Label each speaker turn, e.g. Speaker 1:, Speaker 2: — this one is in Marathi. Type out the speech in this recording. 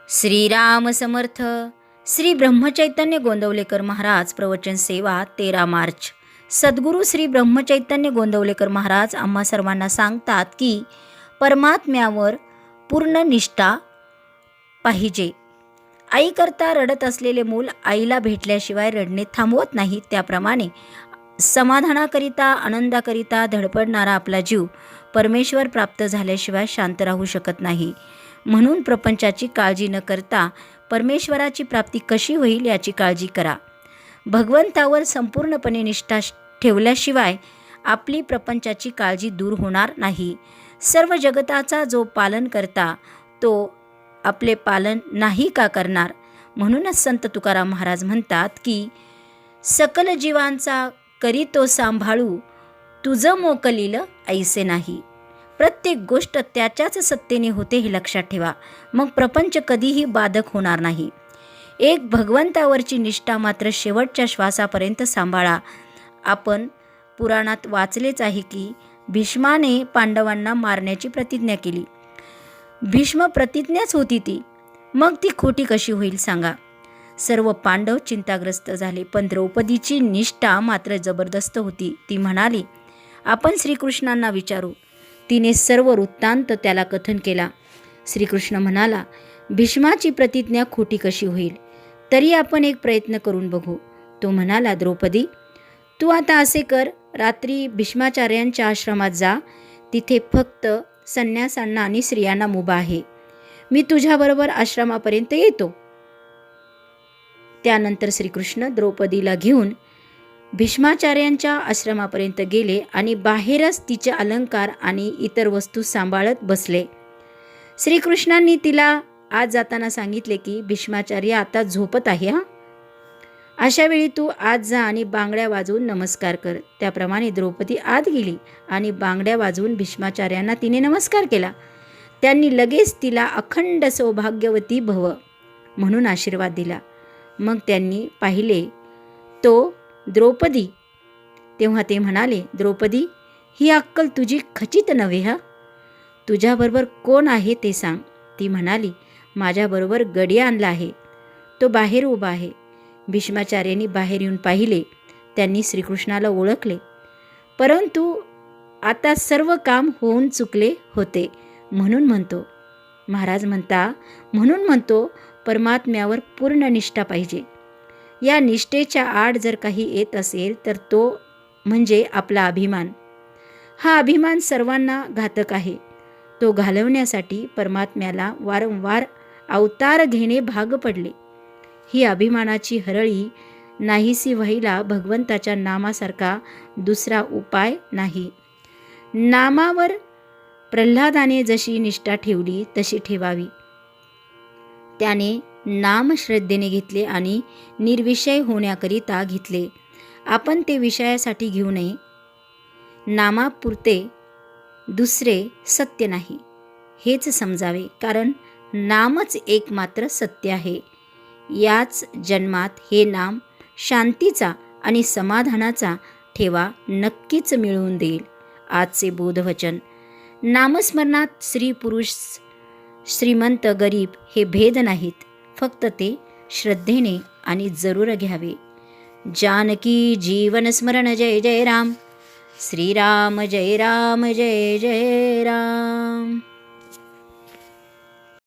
Speaker 1: श्रीराम समर्थ. श्री ब्रह्मचैतन्य गोंदवलेकर महाराज प्रवचन सेवा 13 मार्च. सद्गुरू श्री ब्रह्मचैतन्य गोंदवलेकर महाराज आम्हा सर्वांना सांगतात की परमात्म्यावर पूर्ण निष्ठा पाहिजे. आईकरता रडत असलेले मूल आईला भेटल्याशिवाय रडणे थांबवत नाही, त्याप्रमाणे समाधानाकरिता आनंदाकरिता धडपडणारा आपला जीव परमेश्वर प्राप्त झाल्याशिवाय शांत राहू शकत नाही. म्हणून प्रपंचाची काळजी न करता परमेश्वराची प्राप्ती कशी होईल याची काळजी करा. भगवंतावर संपूर्णपणे निष्ठा ठेवल्याशिवाय आपली प्रपंचाची काळजी दूर होणार नाही. सर्व जगताचा जो पालन करता तो आपले पालन नाही का करणार. म्हणूनच संत तुकाराम महाराज म्हणतात की सकल जीवांचा करी तो सांभाळू, तुझं मोकलील ऐसे नाही. प्रत्येक गोष्ट त्याच्याच सत्तेने होते हे लक्षात ठेवा, मग प्रपंच कधीही बाधक होणार नाही. एक भगवंतावरची निष्ठा मात्र शेवटच्या श्वासापर्यंत सांभाळा. आपण पुराणात वाचलेच आहे की भीष्माने पांडवांना मारण्याची प्रतिज्ञा केली. भीष्म प्रतिज्ञाच होती ती, मग ती खोटी कशी होईल सांगा. सर्व पांडव चिंताग्रस्त झाले, पण द्रौपदीची निष्ठा मात्र जबरदस्त होती. ती म्हणाली, आपण श्रीकृष्णांना विचारू. तिने सर्व वृत्तांत त्याला कथन केला. श्रीकृष्ण म्हणाला, भीष्माची प्रतिज्ञा खोटी कशी होईल, तरी आपण एक प्रयत्न करून बघू. तो म्हणाला, द्रौपदी, तू आता असे कर, रात्री भीष्माचार्यांच्या आश्रमात जा. तिथे फक्त संन्यासांना आणि स्त्रियांना मुभा आहे. मी तुझ्याबरोबर आश्रमापर्यंत येतो. त्यानंतर श्रीकृष्ण द्रौपदीला घेऊन भीष्माचार्यांच्या आश्रमापर्यंत गेले आणि बाहेरच तिचे अलंकार आणि इतर वस्तू सांभाळत बसले. श्रीकृष्णांनी तिला आज जाताना सांगितले की भीष्माचार्य आता झोपत आहे. अशा वेळी तू आज जा आणि बांगड्या वाजवून नमस्कार कर. त्याप्रमाणे द्रौपदी आत गेली आणि बांगड्या वाजवून भीष्माचार्यांना तिने नमस्कार केला. त्यांनी लगेच तिला अखंड सौभाग्यवती भव म्हणून आशीर्वाद दिला. मग त्यांनी पाहिले तो द्रौपदी. तेव्हा ते म्हणाले, द्रौपदी, ही अक्कल तुझी खचित नव्हे. तुझ्याबरोबर कोण आहे ते सांग. ती म्हणाली, माझ्याबरोबर गडी आणला आहे, तो बाहेर उभा आहे. भीष्माचार्यांनी बाहेर येऊन पाहिले. त्यांनी श्रीकृष्णाला ओळखले, परंतु आता सर्व काम होऊन चुकले होते. म्हणून म्हणतो परमात्म्यावर पूर्ण निष्ठा पाहिजे. या निष्ठेच्या आड जर काही येत असेल तर तो म्हणजे आपला अभिमान. हा अभिमान सर्वांना घातक आहे. तो घालवण्यासाठी परमात्म्याला वारंवार अवतार घेणे भाग पडले. ही अभिमानाची हरळी नाहीसी व्हायला भगवंताच्या नामासारखा दुसरा उपाय नाही. नामावर प्रल्हादाने जशी निष्ठा ठेवली तशी ठेवावी. त्याने नाम श्रद्धेने घेतले आणि निर्विषय होण्याकरिता घेतले. आपण ते विषयासाठी घेऊ नये. नामापुरते दुसरे सत्य नाही हेच समजावे, कारण नामच एकमात्र सत्य आहे. याच जन्मात हे नाम शांतीचा आणि समाधानाचा ठेवा नक्कीच मिळवून देईल. आजचे बोधवचन. नामस्मरणात स्त्री पुरुष श्रीमंत गरीब हे भेद नाहीत, फक्त ते श्रद्धेने आणि जरूर घ्यावे. जानकी जीवन स्मरण. जय जय राम. श्रीराम जय राम जय जय राम.